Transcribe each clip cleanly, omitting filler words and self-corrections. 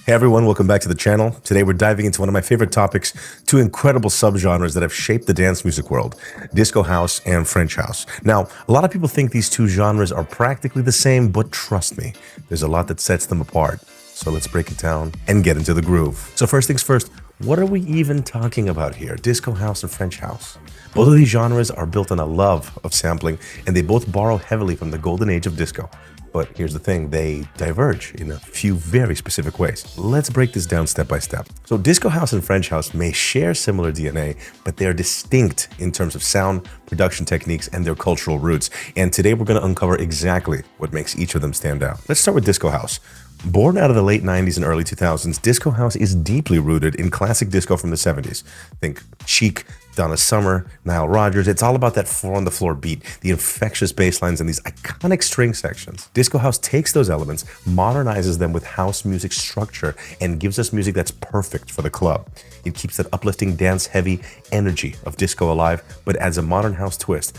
Hey everyone, welcome back to the channel. Today we're diving into one of my favorite topics, two incredible subgenres that have shaped the dance music world, disco house and French house. Now, a lot of people think these two genres are practically the same, but trust me, there's a lot that sets them apart. So let's break it down and get into the groove. So first things first, what are we even talking about here? Disco house and French house. Both of these genres are built on a love of sampling, and they both borrow heavily from the golden age of disco. But here's the thing, they diverge in a few very specific ways. Let's break this down step by step. So disco house and French house may share similar DNA, but they're distinct in terms of sound, production techniques, and their cultural roots. And today we're going to uncover exactly what makes each of them stand out. Let's start with disco house. Born out of the late 90s and early 2000s, disco house is deeply rooted in classic disco from the 70s. Think Chic, Donna Summer, Nile Rodgers. It's all about that four-on-the-floor beat, the infectious bass lines, and these iconic string sections. Disco house takes those elements, modernizes them with house music structure, and gives us music that's perfect for the club. It keeps that uplifting, dance-heavy energy of disco alive, but adds a modern house twist.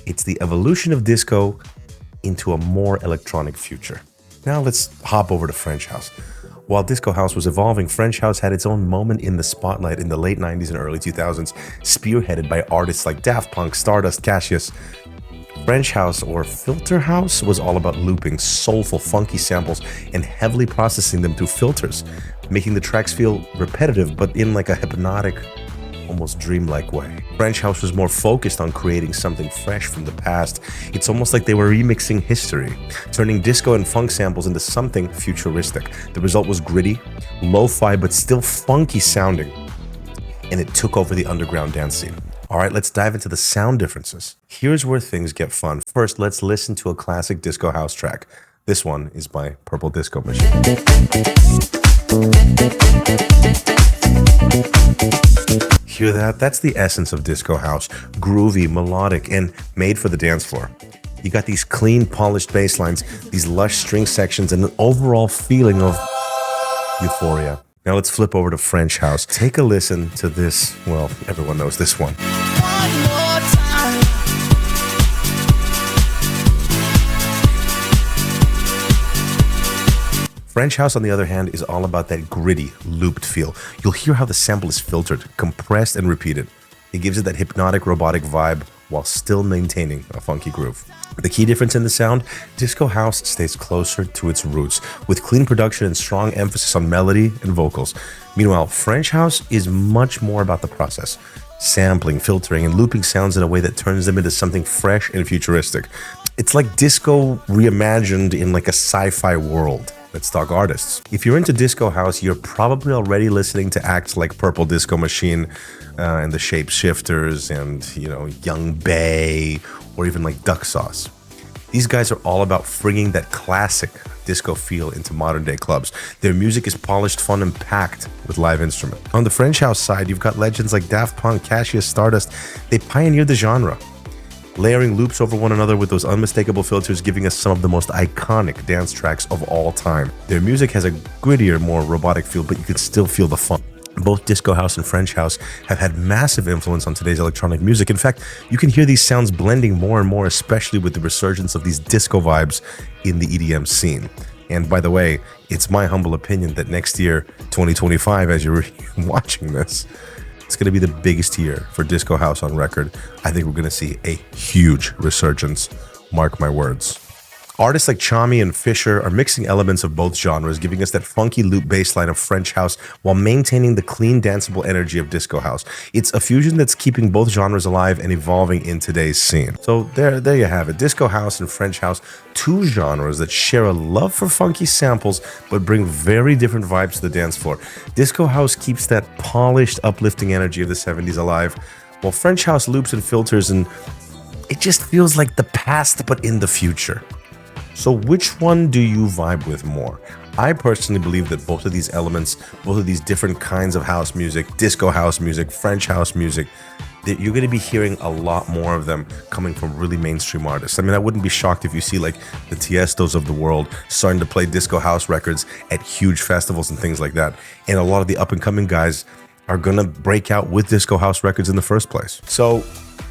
It's the evolution of disco into a more electronic future. Now let's hop over to French house. While disco house was evolving, French house had its own moment in the spotlight in the late 90s and early 2000s, spearheaded by artists like Daft Punk, Stardust, Cassius. French house, or filter house, was all about looping soulful, funky samples and heavily processing them through filters, making the tracks feel repetitive but in like a hypnotic, almost dreamlike way. French house was more focused on creating something fresh from the past. It's almost like they were remixing history, turning disco and funk samples into something futuristic. The result was gritty, lo-fi, but still funky sounding, and it took over the underground dance scene. All right, let's dive into the sound differences. Here's where things get fun. First, let's listen to a classic disco house track. This one is by Purple Disco Machine. Hear that? That's the essence of disco house. Groovy, melodic, and made for the dance floor. You got these clean, polished bass lines, these lush string sections, and an overall feeling of euphoria. Now let's flip over to French house. Take a listen to this. Well, everyone knows this one. One more time. French house, on the other hand, is all about that gritty, looped feel. You'll hear how the sample is filtered, compressed, and repeated. It gives it that hypnotic, robotic vibe while still maintaining a funky groove. The key difference in the sound, disco house stays closer to its roots, with clean production and strong emphasis on melody and vocals. Meanwhile, French house is much more about the process, sampling, filtering, and looping sounds in a way that turns them into something fresh and futuristic. It's like disco reimagined in like a sci-fi world. Let's talk artists. If you're into disco house, you're probably already listening to acts like Purple Disco Machine and the Shapeshifters and, Young Bay, or even like Duck Sauce. These guys are all about bringing that classic disco feel into modern day clubs. Their music is polished, fun, and packed with live instrument. On the French house side, you've got legends like Daft Punk, Cassius, Stardust. They pioneered the genre, layering loops over one another with those unmistakable filters, giving us some of the most iconic dance tracks of all time. Their music has a grittier, more robotic feel, but you can still feel the fun. Both disco house and French house have had massive influence on today's electronic music. In fact, you can hear these sounds blending more and more, especially with the resurgence of these disco vibes in the EDM scene. And by the way, it's my humble opinion that next year, 2025, as you're watching this, it's going to be the biggest year for disco house on record. I think we're going to see a huge resurgence. Mark my words. Artists like Chami and Fisher are mixing elements of both genres, giving us that funky loop bass line of French house while maintaining the clean, danceable energy of disco house. It's a fusion that's keeping both genres alive and evolving in today's scene. So there you have it. Disco house and French house, two genres that share a love for funky samples but bring very different vibes to the dance floor. Disco house keeps that polished, uplifting energy of the 70s alive, while French house loops and filters, and it just feels like the past but in the future. So which one do you vibe with more? I personally believe that both of these elements, both of these different kinds of house music, disco house music, French house music, that you're going to be hearing a lot more of them coming from really mainstream artists. I mean, I wouldn't be shocked if you see like the Tiestos of the world starting to play disco house records at huge festivals and things like that. And a lot of the up and coming guys are going to break out with disco house records in the first place. So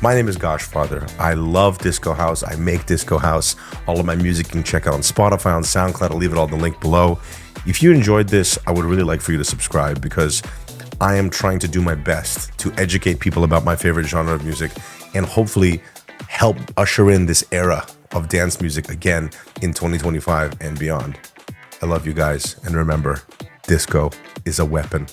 My name is Goshfather. I love Disco House. I make Disco House. All of my music you can check out on Spotify, on SoundCloud. I'll leave it all in the link below. If you enjoyed this, I would really like for you to subscribe because I am trying to do my best to educate people about my favorite genre of music and hopefully help usher in this era of dance music again in 2025 and beyond. I love you guys. And remember, disco is a weapon.